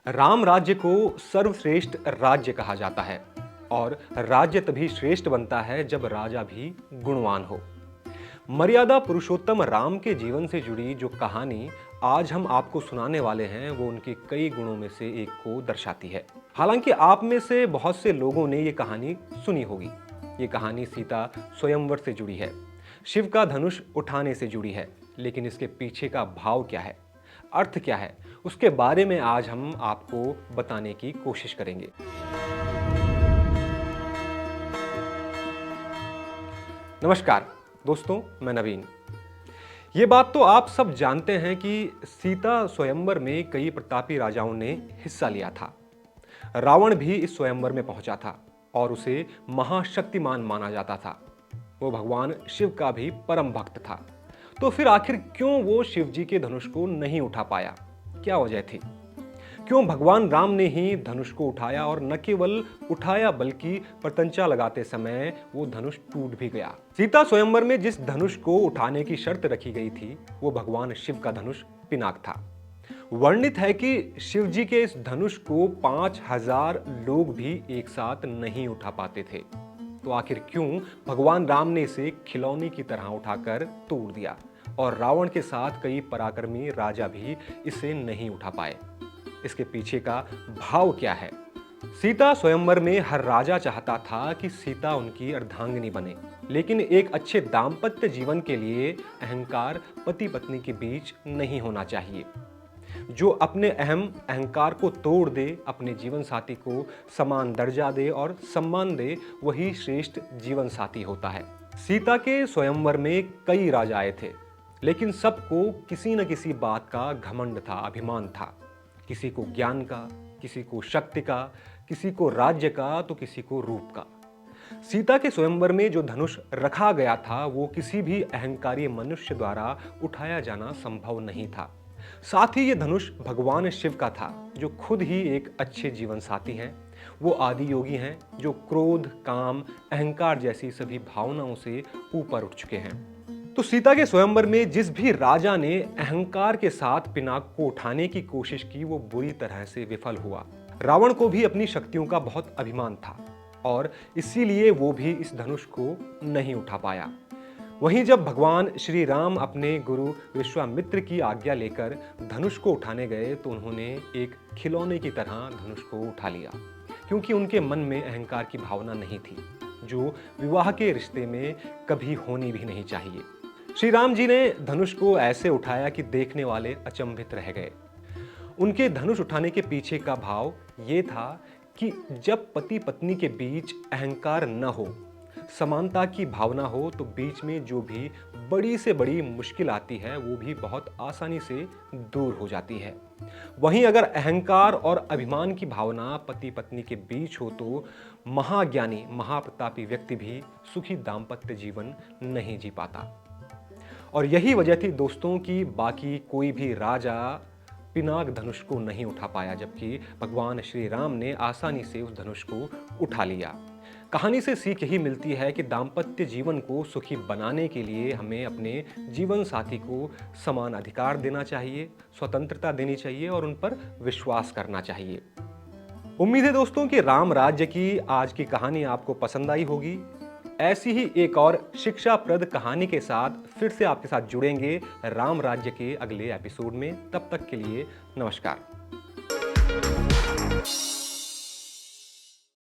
राम राज्य को सर्वश्रेष्ठ राज्य कहा जाता है और राज्य तभी श्रेष्ठ बनता है जब राजा भी गुणवान हो। मर्यादा पुरुषोत्तम राम के जीवन से जुड़ी जो कहानी आज हम आपको सुनाने वाले हैं वो उनके कई गुणों में से एक को दर्शाती है। हालांकि आप में से बहुत से लोगों ने ये कहानी सुनी होगी। ये कहानी सीता स्वयंवर से जुड़ी है, शिव का धनुष उठाने से जुड़ी है, लेकिन इसके पीछे का भाव क्या है, अर्थ क्या है, उसके बारे में आज हम आपको बताने की कोशिश करेंगे। नमस्कार दोस्तों, मैं नवीन। ये बात तो आप सब जानते हैं कि सीता स्वयंवर में कई प्रतापी राजाओं ने हिस्सा लिया था। रावण भी इस स्वयंवर में पहुंचा था और उसे महाशक्तिमान माना जाता था। वो भगवान शिव का भी परम भक्त था। तो फिर आखिर क्यों वो शिव जी के धनुष को नहीं उठा पाया? क्या वजह थी? क्यों भगवान राम ने ही धनुष को उठाया और न केवल उठाया बल्कि पतंचा लगाते समय वो धनुष टूट भी गया? सीता स्वयंवर में जिस धनुष को उठाने की शर्त रखी गई थी वो भगवान शिव का धनुष पिनाक था। वर्णित है कि शिव जी के इस धनुष को 5000 लोग भी एक साथ नहीं उठा पाते थे। तो आखिर क्यों भगवान राम ने इसे खिलौने की तरह उठाकर तोड़ दिया और रावण के साथ कई पराक्रमी राजा भी इसे नहीं उठा पाए? इसके पीछे का भाव क्या है? सीता स्वयंवर में हर राजा चाहता था कि सीता उनकी अर्धांगिनी बने, लेकिन एक अच्छे दाम्पत्य जीवन के लिए अहंकार पति पत्नी के बीच नहीं होना चाहिए। जो अपने अहंकार को तोड़ दे, अपने जीवन साथी को समान दर्जा दे और सम्मान दे, वही श्रेष्ठ जीवन साथी होता है। सीता के स्वयंवर में कई राजा आए थे, लेकिन सबको किसी न किसी बात का घमंड था, अभिमान था। किसी को ज्ञान का, किसी को शक्ति का, किसी को राज्य का, तो किसी को रूप का। सीता के स्वयंवर में जो धनुष रखा गया था वो किसी भी अहंकारी मनुष्य द्वारा उठाया जाना संभव नहीं था। साथ ही ये धनुष भगवान शिव का था, जो खुद ही एक अच्छे जीवन साथी हैं। वो आदि योगी हैं जो क्रोध, काम, अहंकार जैसी सभी भावनाओं से ऊपर उठ चुके हैं। तो सीता के स्वयंवर में जिस भी राजा ने अहंकार के साथ पिनाक को उठाने की कोशिश की वो बुरी तरह से विफल हुआ। रावण को भी अपनी शक्तियों का बहुत अभिमान था और इसीलिए वो भी इस धनुष को नहीं उठा पाया। वहीं जब भगवान श्री राम अपने गुरु विश्वामित्र की आज्ञा लेकर धनुष को उठाने गए तो उन्होंने एक खिलौने की तरह धनुष को उठा लिया, क्योंकि उनके मन में अहंकार की भावना नहीं थी, जो विवाह के रिश्ते में कभी होनी भी नहीं चाहिए। श्री राम जी ने धनुष को ऐसे उठाया कि देखने वाले अचंभित रह गए। उनके धनुष उठाने के पीछे का भाव ये था कि जब पति पत्नी के बीच अहंकार न हो, समानता की भावना हो, तो बीच में जो भी बड़ी से बड़ी मुश्किल आती है वो भी बहुत आसानी से दूर हो जाती है। वहीं अगर अहंकार और अभिमान की भावना पति पत्नी के बीच हो तो महाज्ञानी, महाप्रतापी व्यक्ति भी सुखी दाम्पत्य जीवन नहीं जी पाता। और यही वजह थी दोस्तों कि बाकी कोई भी राजा पिनाक धनुष को नहीं उठा पाया, जबकि भगवान श्री राम ने आसानी से उस धनुष को उठा लिया। कहानी से सीख यही मिलती है कि दाम्पत्य जीवन को सुखी बनाने के लिए हमें अपने जीवन साथी को समान अधिकार देना चाहिए, स्वतंत्रता देनी चाहिए और उन पर विश्वास करना चाहिए। उम्मीद है दोस्तों कि राम राज्य की आज की कहानी आपको पसंद आई होगी। ऐसी ही एक और शिक्षाप्रद कहानी के साथ फिर से आपके साथ जुड़ेंगे राम राज्य के अगले एपिसोड में। तब तक के लिए नमस्कार।